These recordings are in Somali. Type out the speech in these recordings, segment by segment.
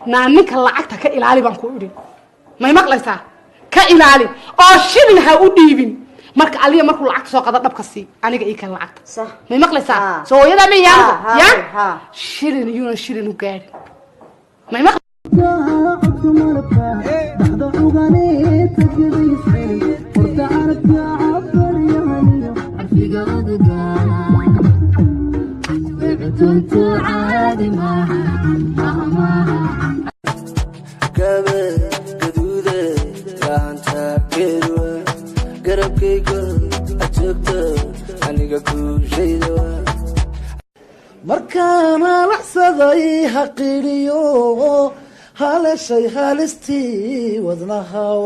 نانك لعقتها كإلالي بانكو إيدي ما يمقليسا كإلالي أو شيلن ها وديبين marka aliya markuu lacag soo qada dhabka si aniga ii kan lacag sax ma maqlaysaa soo yada ma yaa shilin iyo shilin u gaar ma markaana laxsaday haqiriyo halashay halistii wadnahaw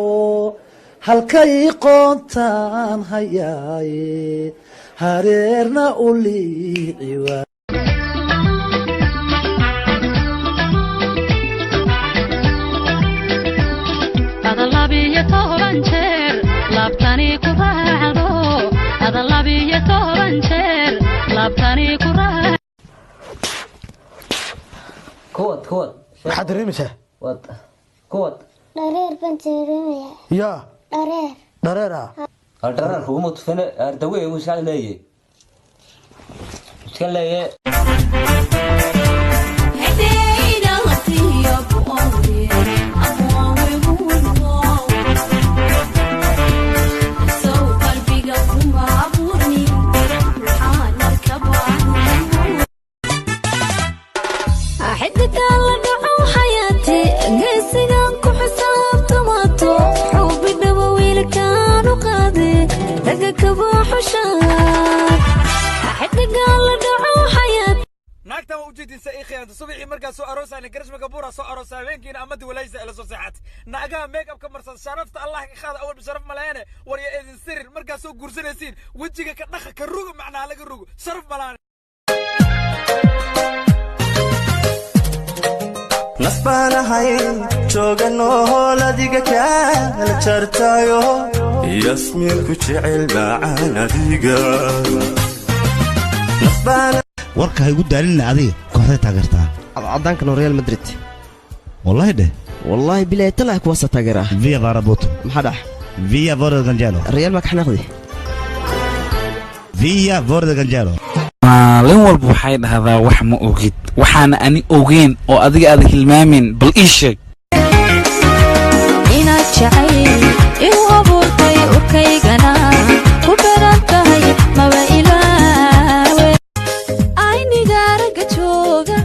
halkay qoontaan hayaaye hareerna u liiciwa adalabiya toban jeer laabtani ku raacdo adalabiya toban jeer laabtani ku raacdo كود waxaad dareemaysaa كود dhareer baan dareemaya yaa dhareer dhareer hubo mutfane ardawe uu shaqaleeyay هدينا لطيا بقولي أقوى ومولو سو قلبي قوم عبورني حانا الكبواني أحدك الله دعو حياتي قيسيقان كحساب طماطو حوبي دواويل كانوا قادي دقك بوحشان أحدك الله دعو حياتي ناكتا وجدي سايخي انت صبحي مركا سو اروس انا قرش مقبوره سو اروس هابينكين امد وليس الى سو ساعات ناقا ميك اب كمرسن شرفت الله خاد اول بشرف ملاينه وريا اذن سر مركا سو غورسنيسين وجهك كدخ كروق معنا لغا روق شرف ملاينه nasbana hay joogano holadiga kala jartayo yasmin ku jecel baan adiga nasbana warka hay ugu daalina adiga kooxda taageertaa عدانك ريال مدريد والله والله بلا يطلع كوسه تاجره فيا بارابوتو محدح فيا فورد جانجالو ريال ما كحناخدي فيا فورد جانجالو maalin walba waxay dhahdaa wax ma ogid waxaana ani ogeyn oo adiga aad hilmaamin bal ii sheeg inaad jacay igu abuurtay urkaygana ku beran tahay maba ilaawe aynigaaraga jooga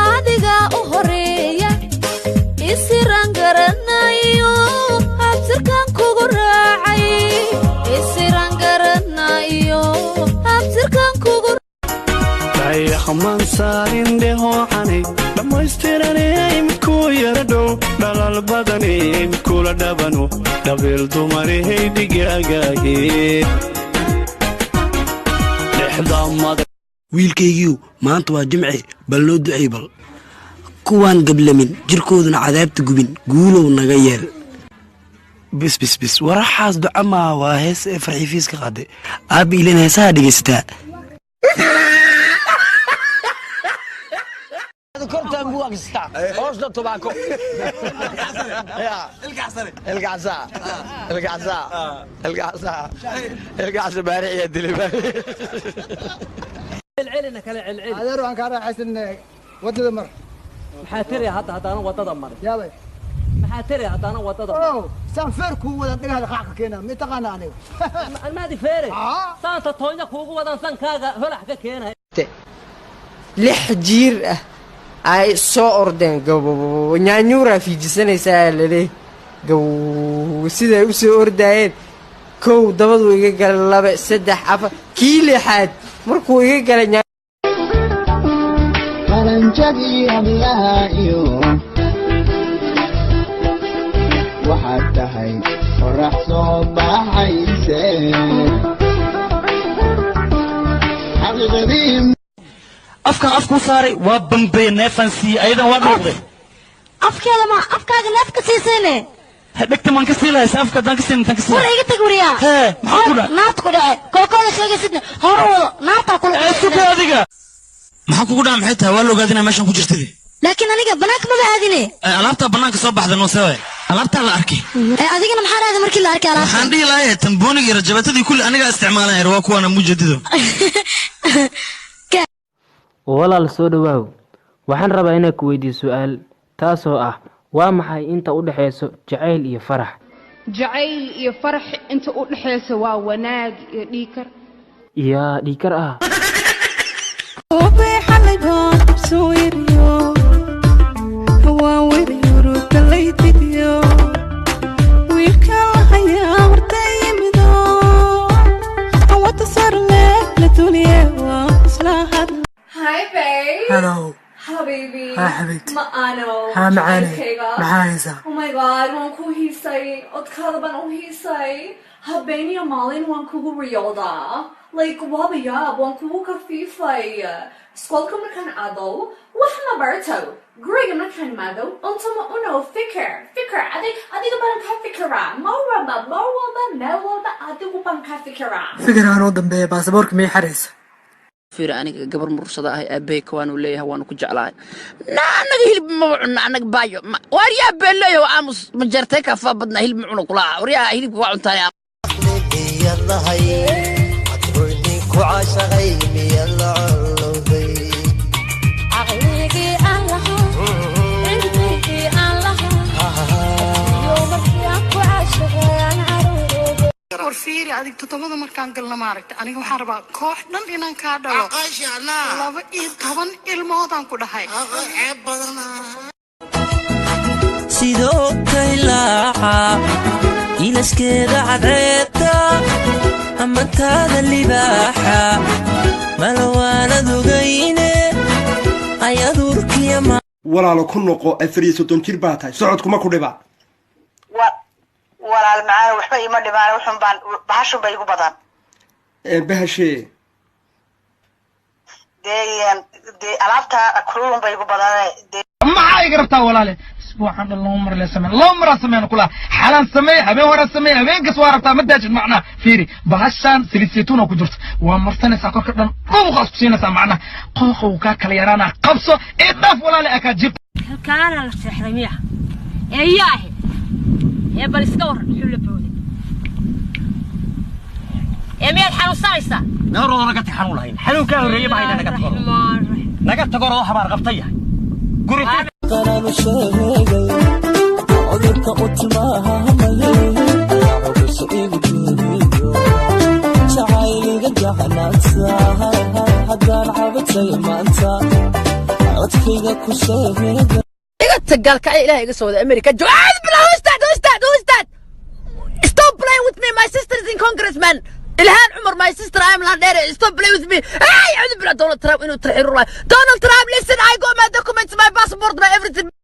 adiga u horeeya isiraan garanayo habsirkaan kugu raacay isiraan garanayo habsirkaan kugu xamaan saarin deho xanay dhamaystiranay midku yaradhow dhalal badanay kula dhabano dhabil dumaray digagaagee dhexdamada wiilkaygiiu maanta waa jimci bal noo ducay bal kuwaan gablamin jirkooduna cadaabta gubin guulow naga yeel bis waraxaas duca maa waa hees ee farxiifiiska qaade aabba ilan heesaha dhegaysataa كرتان بوكستا هوسنا توباكو القعسة بارع يا دليل العلنا كلا العلن هذا روح كان حسن وتدمر محاتري حتى انا وتدمر يلا محاتري حتى انا وتدمر اوه سانفيركو ولا دغه خاق كينا متقانا انا المادي فيري سانتا توينا كوغو ودان سانكاغا هلح كينا لح جير ay soo ordeen gabo nyaanyuura fiijisanaysaa lale gabo siday u soo ordayeen kow dabadu iga galay laba saddex afar kii lixaad markuu iga galay qalanjadii hablaha iyo waxaad tahay qorax soo baxayse xaqiiqadii afku saaray waa bambay neefansi aydan waa dhaqday afkeeda ma afkaaga neefka siisayne dhagta man ka siilaysa afka dan ka siin tan ka siin war iga tag wariya maxaa ku dhac naafta ku dhacay kookooda sheegaysidna hor wado naafta ku dhacay suuqa adiga maxaa kugu dhac maxay tahay waa la ogaadina meeshan ku jirtay laakiin aniga banaanka ma baadine alaabta banaanka soo baxda noo soo alaabta la arkay adigana maxaa raada markii la arkay alaabta waxaan dhihi lahayd tambooniga rajabatadii kulli aniga isticmaalayay waa kuwana mujadido walaal soo dhawaaw waxaan rabaa inaan ku weydiiyo su'aal taasoo ah waa maxay inta u dhaxayso jacayl iyo farax jacayl iyo farax inta u dhaxayso waa wanaag iyo dhiikar yaa dhiikar ah Hi babe. Hello. Hello baby. Hi حبيبتي. Maano. ها معاني. معايزة. Oh my god, waan ku hiisay. Odkaada baan u hiisay. Habeen iyo maalin waan kugu riyoodaa. Like waaba yaab waan kugu kafiifay. Iskoolka markaan aado wax ma barto. Guriga markaan imaado unta ma uno fikir. Adiga baan ka fikiraa. Marwalba adigu baan ka fikiraa. فكرة أنا ودم بيه باسبورك مي حريص. فير أنا قبر مرصدة هاي أبيك وأنا وليه وأنا كجعلها نا أنا هيل معنا أنا بايو واريا بيلي وأمس مجرتك فبدنا هيل معنا كلها وريا هيل وعن تاني يلا هاي أتقولني كعاشقي يلا علوبي عقليقي الله عندي الله يومك يا كعاشقي أنا عروبي warfiiri adig toddobada markaan galna maaragta aniga waxaan rabaa koox dhan inaan kaa dhalo 12 ilmoodaan ku dhahay sidoo kaylaaca ilaskeeda cadceeda amantaada libaaxa malawaanad ogayne ayadurkiya walaalo ku noqo 34 jir baa tahay socodkuma ku dhiba walaal macaan waxba ima dhibaan wuxun baan bahashu bay igu badan bahashee dee alaabta kulun bay igu badan maxaa iga rabtaa walaale isbuucan dhan loo mar la sameyn loo mar sameyn kula xalan sameey habeen hore sameey habeenkas waa rabtaa ma daajid macnaa fiiri bahashan silisiituna ku jirto waa marsanaysaa korka dhan qowqaas ku siinaysaa macnaa qowqow kaa kala yaraana qabso ee dhaaf walaale akaa jib halkaana la seexday miya eeyaahe يا بلسكور حلو بودي يا ميل حنو سايسا نور ورقة حنو لهين حنو كانوا ريبا هيدا نقد تقول روح بار قبطية قري قرار شهيدي عذرك قتماها همي عبس إيجيو شعايلي قد جهنانسا هدان عبتي مانسا عطفيك كشهيدي تقال كأي إلهي قصود أمريكا جواد بلا استاذ stop playing with me my sister is in congressman إلهان عمر my sister I am not there stop playing with me أي عذب بلا Donald Trump إنه تحير الله Donald Trump listen I got my documents my passport my everything